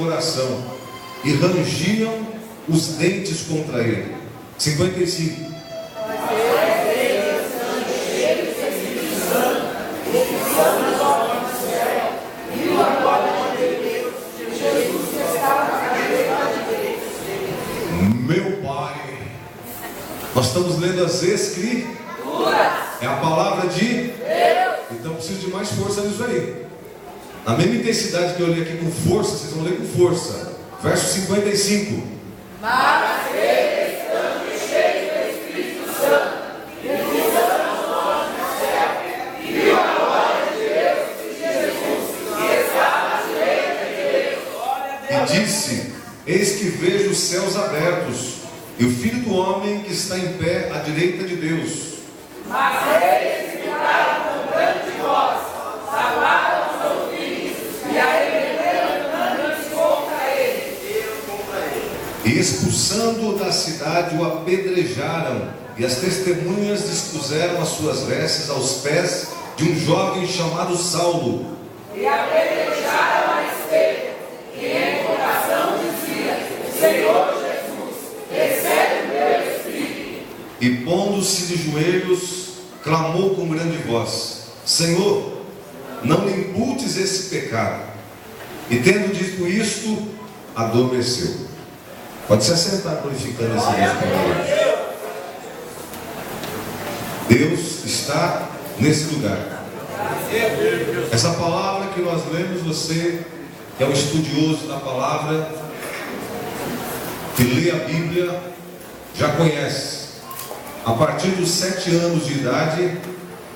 coração e rangiam os dentes contra ele. 55. Meu Pai, nós estamos lendo as Escrituras, é a palavra de Deus. Então preciso de mais força nisso aí. Na mesma intensidade que eu li aqui com força, vocês vão ler com força. Verso 55. Mas ele, estando cheio do Espírito Santo, divisando os olhos no céu, e viu a glória de Deus e Jesus, que estava à direita de Deus. E disse: Eis que vejo os céus abertos, e o Filho do Homem que está em pé à direita de Deus. Mas eles gritaram com grande voz, taparam os ouvidos e arrebenderam unânimes contra ele. E expulsando-o da cidade, o apedrejaram, e as testemunhas dispuseram as suas vestes aos pés de um jovem chamado Saulo. E apedrejaram a Estevão, que em oração dizia: Senhor Jesus, recebe o meu espírito. E pondo-se de joelhos, clamou com grande voz: Senhor, não lhe imputes esse pecado. E tendo dito isto, adormeceu. Pode se assentar glorificando esse Deus poderoso. Deus está nesse lugar. Essa palavra que nós lemos, você que é um estudioso da palavra, que lê a Bíblia, já conhece. A partir dos 7 anos de idade,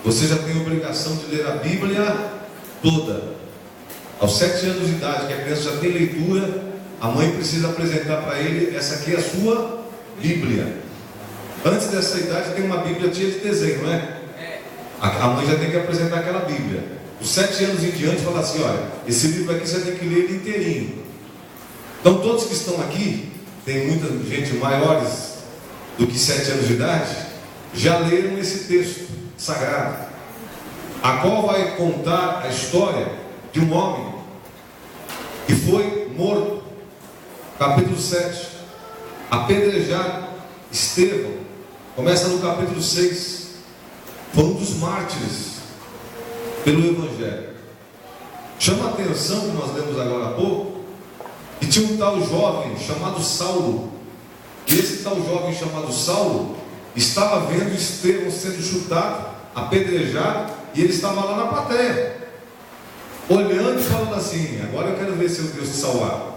você já tem a obrigação de ler a Bíblia toda. Aos 7 anos de idade, que a criança já tem leitura, a mãe precisa apresentar para ele: essa aqui é a sua Bíblia. Antes dessa idade tem uma Bíblia cheia de desenho, não é? A mãe já tem que apresentar aquela Bíblia. Os 7 anos em diante fala assim: olha, esse livro aqui você tem que ler ele inteirinho. Então todos que estão aqui, tem muita gente maiores do que 7 anos de idade, já leram esse texto sagrado, a qual vai contar a história de um homem que foi morto. Capítulo 7, apedrejado. Estevão, começa no capítulo 6, foi um dos mártires pelo Evangelho. Chama a atenção, que nós lemos agora há pouco, que tinha um tal jovem chamado Saulo. E esse tal jovem chamado Saulo estava vendo Estevão sendo chutado, apedrejado, e ele estava lá na plateia, olhando e falando assim: agora eu quero ver se Deus te salvar.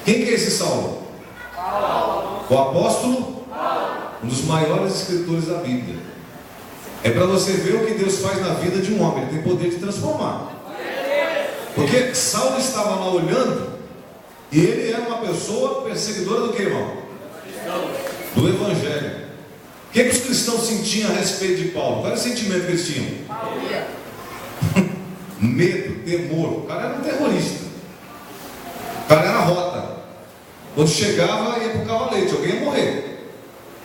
Quem que é esse Saulo? O apóstolo, um dos maiores escritores da Bíblia. É para você ver o que Deus faz na vida de um homem. Ele tem poder de transformar. Porque Saulo estava lá olhando, e ele era uma pessoa perseguidora do que, irmão? Do Evangelho. O que os cristãos sentiam a respeito de Paulo? Qual era o sentimento que eles tinham? Medo, temor. O cara era um terrorista. O cara era rota. Quando chegava, ia para o cavalete, alguém ia morrer.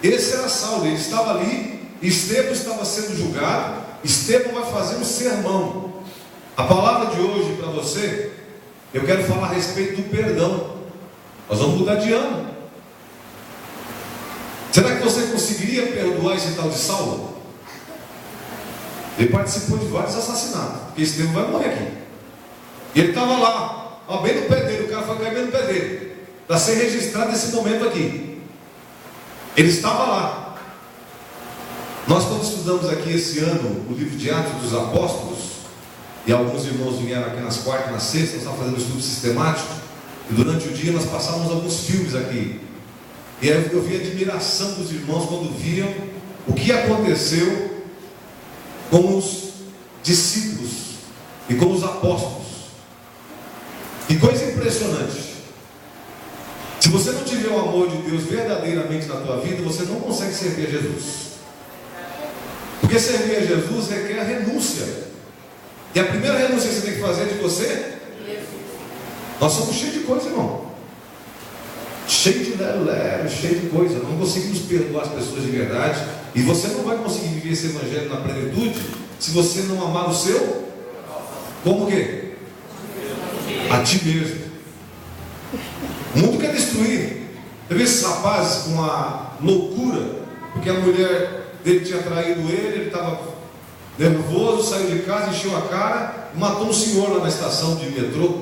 Esse era Saulo, ele estava ali. Estevão estava sendo julgado. Estevão vai fazer um sermão. A palavra de hoje para você, eu quero falar a respeito do perdão. Nós vamos mudar de ano. Será que você conseguiria perdoar esse tal de Saulo? Ele participou de vários assassinatos, porque Estevão vai morrer aqui. E ele estava lá, ó, bem no pé dele. O cara foi cair bem no pé dele, para ser registrado esse momento aqui. Ele estava lá. Nós, quando estudamos aqui esse ano o livro de Atos dos Apóstolos, e alguns irmãos vieram aqui nas quartas e nas sextas, nós estávamos fazendo um estudo sistemático, e durante o dia nós passávamos alguns filmes aqui. E aí eu vi a admiração dos irmãos quando viam o que aconteceu com os discípulos e com os apóstolos. Que coisa impressionante. Se você não tiver o amor de Deus verdadeiramente na tua vida, você não consegue servir a Jesus. Porque servir a Jesus requer renúncia. E a primeira renúncia que você tem que fazer é de você. Nós somos cheios de coisa, irmão. Cheio de lero, cheio de coisa. Não conseguimos perdoar as pessoas de verdade. E você não vai conseguir viver esse evangelho na plenitude se você não amar o seu. Como o quê? A ti mesmo. O mundo quer destruir. Você vê esses rapazes com a loucura, porque a mulher dele tinha traído ele estava nervoso, saiu de casa, encheu a cara e matou um senhor lá na estação de metrô.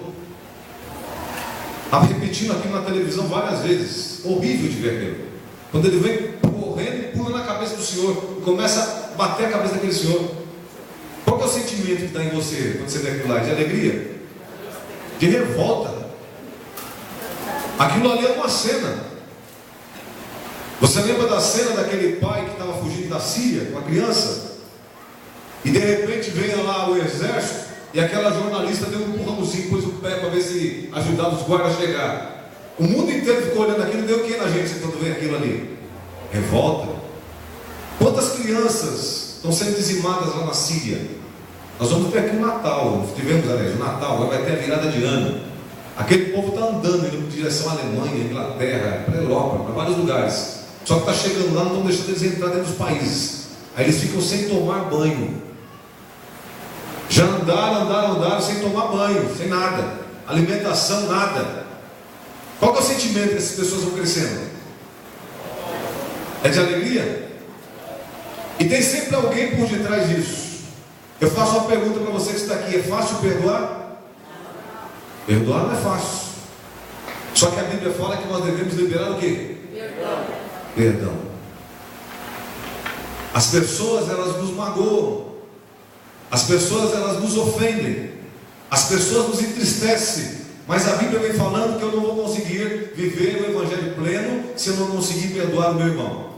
Estava repetindo aqui na televisão várias vezes. Horrível de ver aquilo. Quando ele vem correndo e pula na cabeça do senhor e começa a bater a cabeça daquele senhor. Qual que é o sentimento que está em você quando você vê aquilo lá? De alegria? De revolta? Aquilo ali é uma cena. Você lembra da cena daquele pai que estava fugindo da Síria com a criança? E de repente veio lá o exército e aquela jornalista deu um empurrãozinho, pôs o pé para ver se ajudava os guardas a chegar. O mundo inteiro ficou olhando aquilo, deu o que na gente quando vê aquilo ali? Revolta. Quantas crianças estão sendo dizimadas lá na Síria? Nós vamos ter aqui o Natal, tivemos, aliás, o Natal, vai ter a virada de ano. Aquele povo está andando indo em direção à Alemanha, Inglaterra, para a Europa, para vários lugares. Só que está chegando lá, não estão deixando eles entrar dentro dos países. Aí eles ficam sem tomar banho. Já andaram sem tomar banho, sem nada. Alimentação, nada. Qual que é o sentimento que essas pessoas vão crescendo? É de alegria? E tem sempre alguém por detrás disso. Eu faço uma pergunta para você que está aqui: é fácil perdoar? Perdoar não é fácil. Só que a Bíblia fala que nós devemos liberar o quê? Perdão. As pessoas, elas nos magoam. As pessoas, elas nos ofendem. As pessoas nos entristecem. Mas a Bíblia vem falando que eu não vou conseguir viver o Evangelho pleno se eu não conseguir perdoar o meu irmão.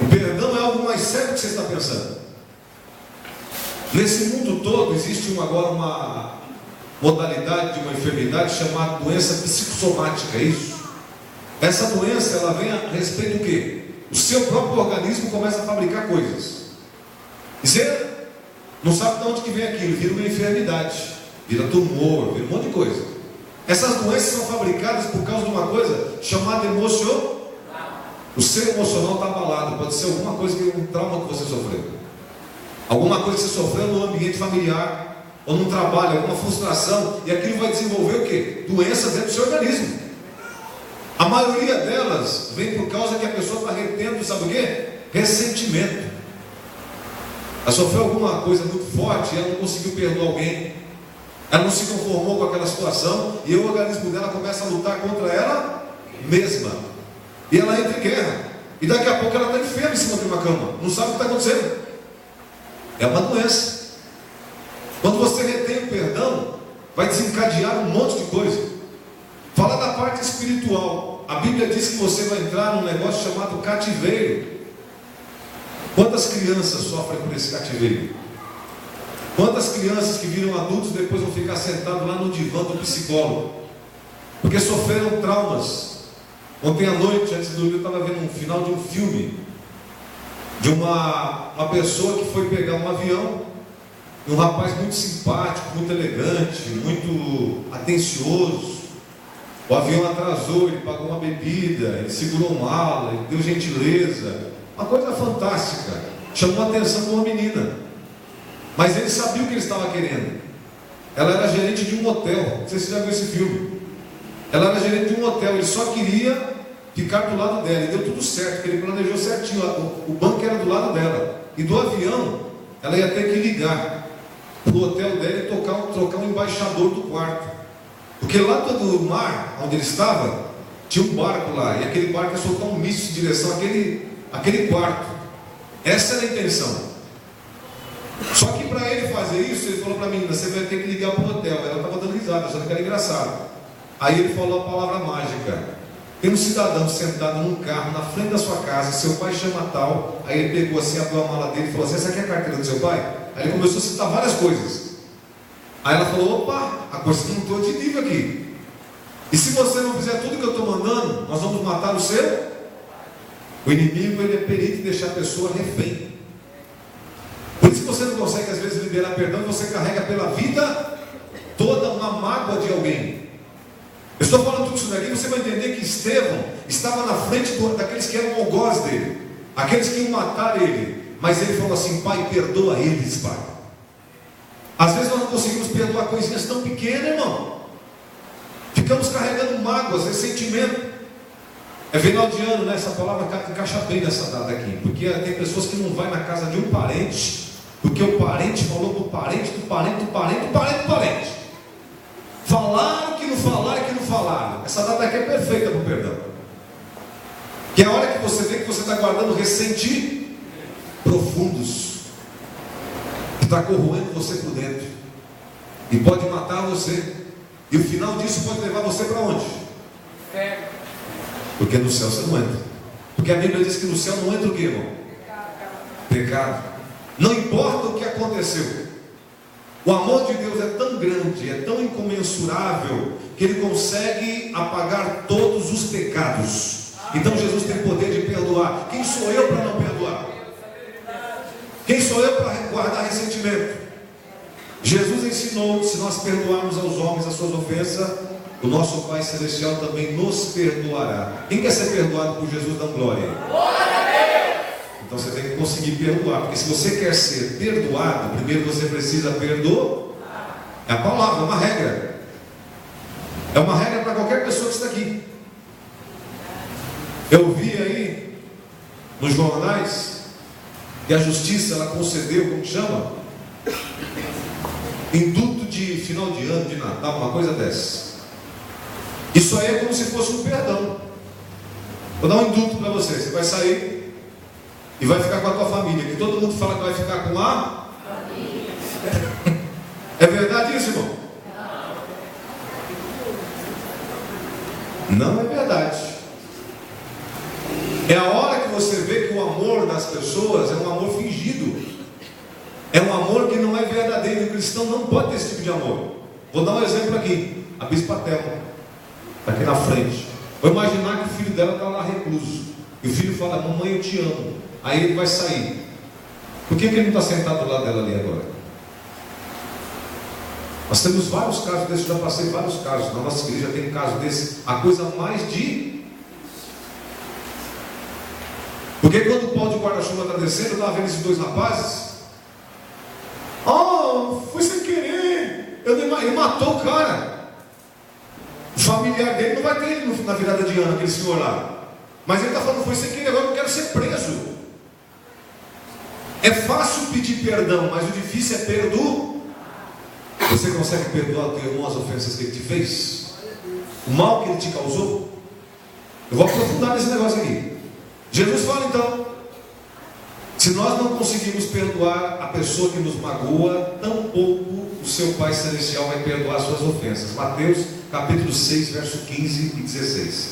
O perdão é algo mais sério que você está pensando. Nesse mundo todo existe agora uma modalidade de uma enfermidade chamada doença psicossomática, é isso? Essa doença, ela vem a respeito do quê? O seu próprio organismo começa a fabricar coisas. E você não sabe de onde que vem aquilo, vira uma enfermidade, vira tumor, vira um monte de coisa. Essas doenças são fabricadas por causa de uma coisa chamada emocional. O ser emocional está abalado, pode ser alguma coisa, um trauma que você sofreu. Alguma coisa que você sofreu no ambiente familiar, ou no trabalho, alguma frustração, e aquilo vai desenvolver o quê? Doenças dentro do seu organismo. A maioria delas vem por causa que a pessoa está retendo, sabe o quê? Ressentimento. Ela sofreu alguma coisa muito forte, ela não conseguiu perdoar alguém, ela não se conformou com aquela situação, e o organismo dela começa a lutar contra ela mesma, e ela entra em guerra, e daqui a pouco ela está enferma em cima de uma cama, não sabe o que está acontecendo. É uma doença. Quando você retém o perdão, vai desencadear um monte de coisa. Fala da parte espiritual. A Bíblia diz que você vai entrar num negócio chamado cativeiro. Quantas crianças sofrem por esse cativeiro? Quantas crianças que viram adultos depois vão ficar sentados lá no divã do psicólogo? Porque sofreram traumas. Ontem à noite, antes de dormir, eu estava vendo um final de um filme de uma pessoa que foi pegar um avião, e um rapaz muito simpático, muito elegante, muito atencioso. O avião atrasou, ele pagou uma bebida, ele segurou mala, ele deu gentileza, uma coisa fantástica, chamou a atenção de uma menina, mas ele sabia o que ele estava querendo. Ela era gerente de um hotel, não sei se você já viu esse filme. Ela era gerente de um hotel, ele só queria ficar do lado dela, e deu tudo certo, porque ele planejou certinho, o banco era do lado dela, e do avião, ela ia ter que ligar para o hotel dela e trocar um embaixador do quarto, porque lá do mar, onde ele estava, tinha um barco lá, e aquele barco ia soltar um míssil em direção àquele quarto. Essa era a intenção. Só que para ele fazer isso, ele falou para a menina: você vai ter que ligar para o hotel. Ela estava dando risada, achando que era engraçado. Aí ele falou a palavra mágica: tem um cidadão sentado num carro na frente da sua casa, seu pai chama tal. Aí ele pegou assim, abriu a mala dele e falou assim: essa aqui é a carteira do seu pai? Aí ele começou a citar várias coisas. Aí ela falou: opa, a coisa não estou de nível aqui. E se você não fizer tudo que eu estou mandando, nós vamos matar o seu. O inimigo, ele é perito em deixar a pessoa refém. Por isso que você não consegue às vezes liberar perdão, você carrega pela vida toda uma mágoa de alguém. Eu estou falando tudo isso daqui, você vai entender que Estevão estava na frente daqueles que eram algozes dele, aqueles que iam matar ele, mas ele falou assim: pai, perdoa eles, pai. Às vezes nós não conseguimos perdoar coisinhas tão pequenas, irmão. Fica ficamos carregando mágoas, ressentimento. É final de ano, né? Essa palavra encaixa bem nessa data aqui, porque tem pessoas que não vão na casa de um parente, porque o parente falou do parente, do parente, do parente, do parente, do parente. Falaram que não falaram, que não falaram. Essa data aqui é perfeita para o perdão. Que é a hora que você vê que você está guardando ressentimentos profundos, que está corroendo você por dentro, e pode matar você. E o final disso pode levar você para onde? Porque no céu você não entra. Porque a Bíblia diz que no céu não entra o que, irmão? Pecado. Não importa o que aconteceu. O amor de Deus é tão grande, é tão incomensurável, que Ele consegue apagar todos os pecados. Então Jesus tem poder de perdoar. Quem sou eu para não perdoar? Quem sou eu para guardar ressentimento? Jesus ensinou: se nós perdoarmos aos homens as suas ofensas, o nosso Pai Celestial também nos perdoará. Quem quer ser perdoado por Jesus, dá glória? Então você tem que conseguir perdoar, porque se você quer ser perdoado, primeiro você precisa perdoar. É a palavra, é uma regra. É uma regra para qualquer pessoa que está aqui. Eu vi aí nos jornais que a justiça ela concedeu, como chama? Indulto de final de ano, de Natal, uma coisa dessa. Isso aí é como se fosse um perdão. Vou dar um indulto para você. Você vai sair e vai ficar com a tua família, que todo mundo fala que vai ficar com a família. É verdade isso, irmão? Não é verdade. É a hora que você vê que o amor das pessoas é um amor fingido. É um amor que não é verdadeiro. O cristão não pode ter esse tipo de amor. Vou dar um exemplo aqui. A Bispa Thelma está aqui na frente. Vou imaginar que o filho dela está lá recluso. E o filho fala: mamãe, eu te amo. Aí ele vai sair. Por que ele não está sentado do lado dela ali agora? Nós temos vários casos desses. Já passei vários casos. Na nossa igreja tem um caso desse. A coisa mais de... Porque quando o pau de guarda-chuva está descendo, eu estava vendo esses dois rapazes. Foi sem querer. Ele matou o cara. O familiar dele não vai ter ele na virada de ano, aquele senhor lá. Mas ele está falando: foi sem querer, agora eu quero ser preso. É fácil pedir perdão, mas o difícil é perdoar. Você consegue perdoar o teu irmão as ofensas que ele te fez? O mal que ele te causou? Eu vou aprofundar nesse negócio aqui. Jesus fala então: se nós não conseguimos perdoar a pessoa que nos magoa, tampouco o seu Pai Celestial vai perdoar as suas ofensas. Mateus capítulo 6, verso 15 e 16.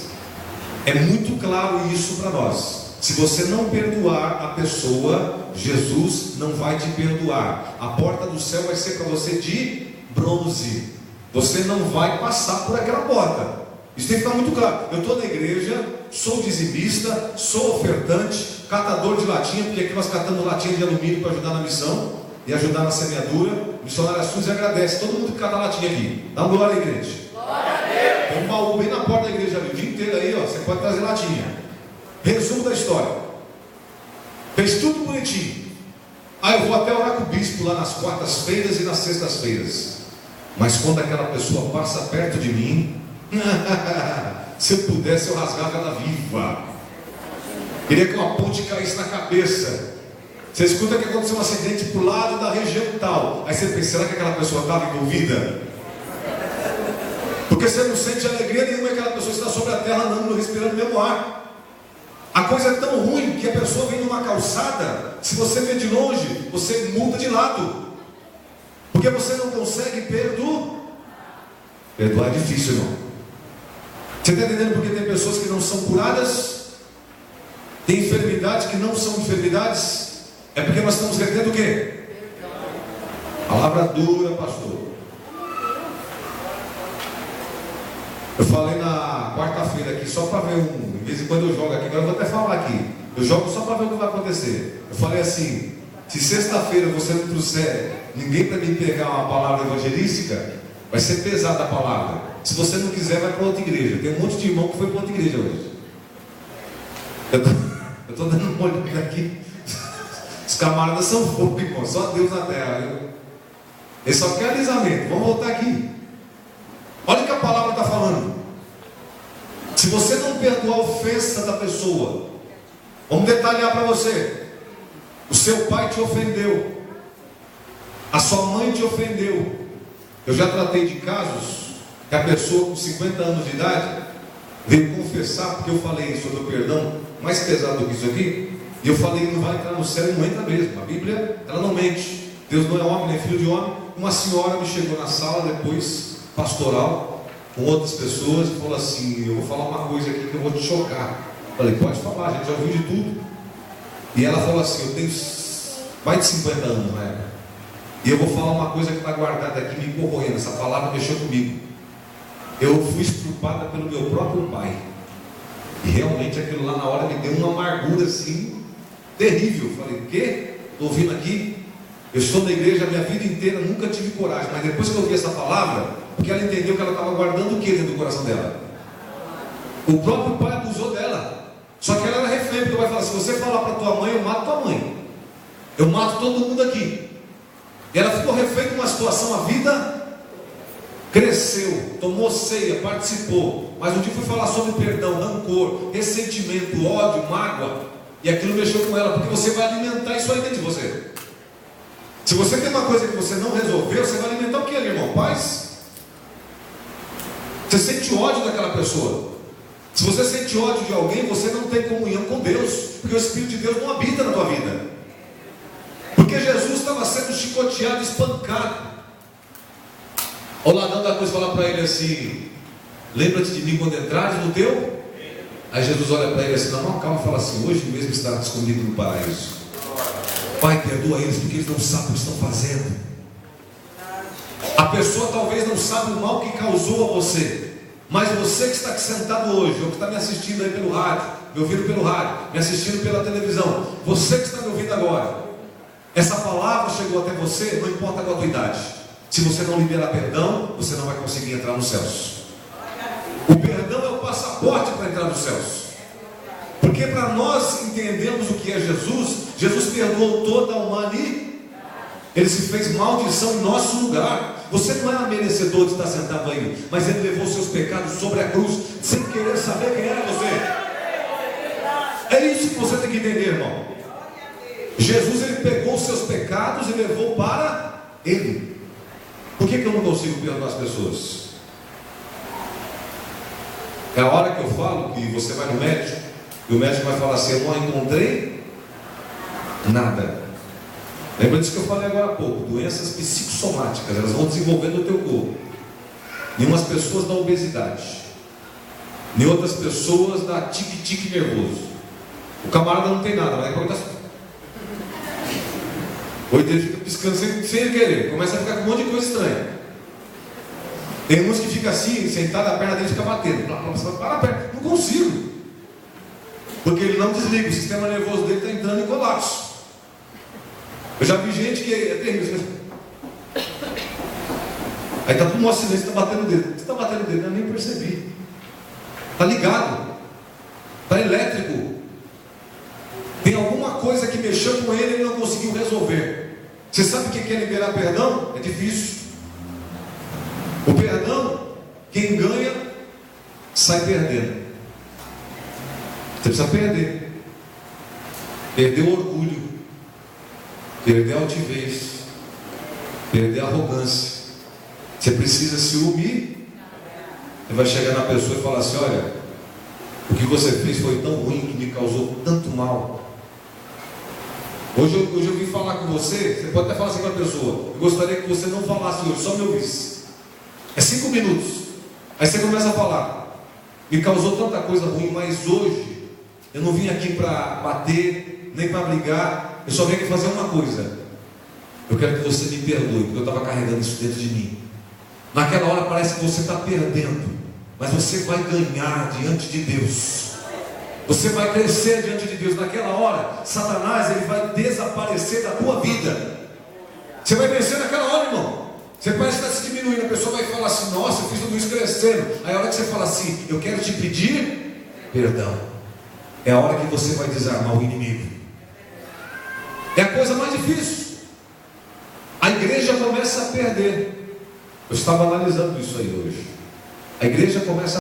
É muito claro isso para nós. Se você não perdoar a pessoa, Jesus não vai te perdoar. A porta do céu vai ser para você de bronze. Você não vai passar por aquela porta. Isso tem que ficar muito claro. Eu estou na igreja, sou dizimista, sou ofertante, catador de latinha, porque aqui nós catamos latinha de alumínio para ajudar na missão e ajudar na semeadura. O missionário Assuntos agradece todo mundo que cata latinha aqui. Dá uma glória à igreja. Glória a Deus. Tem um baú bem na porta da igreja ali, o dia inteiro aí, ó, você pode trazer latinha. Resumo da história: fez tudo bonitinho. Eu vou até orar com o bispo lá nas quartas-feiras e nas sextas-feiras. Mas quando aquela pessoa passa perto de mim, se eu pudesse eu rasgava ela viva. Queria que uma ponte caísse na cabeça. Você escuta que aconteceu um acidente para o lado da região tal. Aí você pensa: será que aquela pessoa estava envolvida? Porque você não sente alegria nenhuma que aquela pessoa está sobre a terra andando, respirando o mesmo ar. A coisa é tão ruim que a pessoa vem numa calçada, se você vê de longe, você muda de lado, porque você não consegue perdoar. Perdoar é difícil, irmão. Você está entendendo porque tem pessoas que não são curadas? Tem enfermidades que não são enfermidades? É porque nós estamos retendo o quê? Palavra dura, pastor. Eu falei na quarta-feira aqui, só para ver de vez em quando eu jogo aqui, agora eu vou até falar aqui. Eu jogo só para ver o que vai acontecer. Eu falei assim: se sexta-feira você não trouxer ninguém para me pegar uma palavra evangelística, vai ser pesada a palavra. Se você não quiser, vai para outra igreja. Tem um monte de irmão que foi para outra igreja hoje. Eu estou dando uma olhada aqui. Os camaradas são fogo, irmão. Só Deus na terra, viu? Ele só quer alisamento. Vamos voltar aqui. Olha o que a palavra está falando. perdoar a ofensa da pessoa. Vamos detalhar para você. O seu pai te ofendeu, a sua mãe te ofendeu. Eu já tratei de casos que a pessoa com 50 anos de idade veio confessar, porque eu falei sobre o perdão mais pesado do que isso aqui, e eu falei que não vai entrar no céu, e não entra mesmo. A Bíblia, ela não mente. Deus não é homem, nem filho de homem. Uma senhora me chegou na sala depois, pastoral, com outras pessoas, e falou assim: eu vou falar uma coisa aqui que eu vou te chocar. Falei: pode falar, a gente já ouviu de tudo. E ela falou assim: eu tenho mais de 50 anos na época, e eu vou falar uma coisa que está guardada aqui, me corroendo. Essa palavra mexeu comigo. Eu fui estrupada pelo meu próprio pai, e realmente aquilo lá na hora me deu uma amargura assim, terrível. Eu falei: o quê? Estou ouvindo aqui? Eu estou na igreja a minha vida inteira, nunca tive coragem, mas depois que eu ouvi essa palavra, porque ela entendeu que ela estava guardando o que dentro do coração dela? O próprio pai abusou dela. Só que ela era refém, porque vai falar: se você falar para tua mãe, eu mato tua mãe, eu mato todo mundo aqui. E ela ficou refém de uma situação, a vida cresceu, tomou ceia, participou, mas um dia foi falar sobre perdão, rancor, ressentimento, ódio, mágoa, e aquilo mexeu com ela, porque você vai alimentar isso aí dentro de você. Se você tem uma coisa que você não resolveu, você vai alimentar o que, irmão? Paz? Você sente ódio daquela pessoa. Se você sente ódio de alguém, você não tem comunhão com Deus, porque o Espírito de Deus não habita na tua vida. Porque Jesus estava sendo chicoteado, espancado. O ladrão da cruz fala para ele assim: lembra-te de mim quando entrares no teu. Aí Jesus olha para ele assim, na mão calma, e fala assim: hoje mesmo estarás comigo no paraíso. Pai, perdoa eles, porque eles não sabem o que estão fazendo. A pessoa talvez não sabe o mal que causou a você, mas você que está aqui sentado hoje, ou que está me assistindo aí pelo rádio, me ouvindo pelo rádio, me assistindo pela televisão, você que está me ouvindo agora, essa palavra chegou até você, não importa qual a tua idade. Se você não liberar perdão, você não vai conseguir entrar nos céus. O perdão é o passaporte para entrar nos céus. Porque para nós entendermos o que é Jesus, Jesus perdoou toda a humanidade. Ele se fez maldição em nosso lugar. Você não era merecedor de estar sentado aí, mas Ele levou seus pecados sobre a cruz, sem querer saber quem era você. É isso que você tem que entender, irmão. Jesus, Ele pegou os seus pecados e levou para Ele. Por que eu não consigo perdoar as pessoas? É a hora que eu falo que você vai no médico, e o médico vai falar assim: eu não encontrei nada. Lembra disso que eu falei agora há pouco? Doenças psicossomáticas, elas vão desenvolvendo o teu corpo. Em umas pessoas da obesidade, em outras pessoas da tique-tique nervoso. O camarada não tem nada, mas é ou ele fica piscando sem ele querer, começa a ficar com um monte de coisa estranha. Tem uns que ficam assim, sentado, a perna dele fica batendo. Para a perna, não consigo. Porque ele não desliga, o sistema nervoso dele está entrando em colapso. Eu já vi gente que é terrível. Aí está tudo no silêncio, está batendo o dedo. Você está batendo o dedo, eu nem percebi. Está ligado, está elétrico. Tem alguma coisa que mexeu com ele e ele não conseguiu resolver. Você sabe o que é liberar perdão? É difícil. O perdão, quem ganha, sai perdendo. Você precisa perder. Perder o orgulho, perder a altivez, perder a arrogância. Você precisa se humilhar. Você vai chegar na pessoa e falar assim: olha, o que você fez foi tão ruim, que me causou tanto mal. Hoje eu vim falar com você. Você pode até falar assim para a pessoa: eu gostaria que você não falasse hoje, só me ouvisse. É 5 minutos. Aí você começa a falar: me causou tanta coisa ruim, mas hoje eu não vim aqui para bater, nem para brigar. Eu só vim aqui fazer uma coisa: eu quero que você me perdoe, porque eu estava carregando isso dentro de mim. Naquela hora parece que você está perdendo, mas você vai ganhar diante de Deus. Você vai crescer diante de Deus. Naquela hora, Satanás, ele vai desaparecer da tua vida. Você vai vencer naquela hora, irmão. Você parece que está se diminuindo. A pessoa vai falar assim: nossa, eu fiz tudo isso crescendo. Aí a hora que você fala assim: eu quero te pedir perdão, é a hora que você vai desarmar o inimigo. É a coisa mais difícil. A igreja começa a perder. Eu estava analisando isso aí hoje. A igreja começa a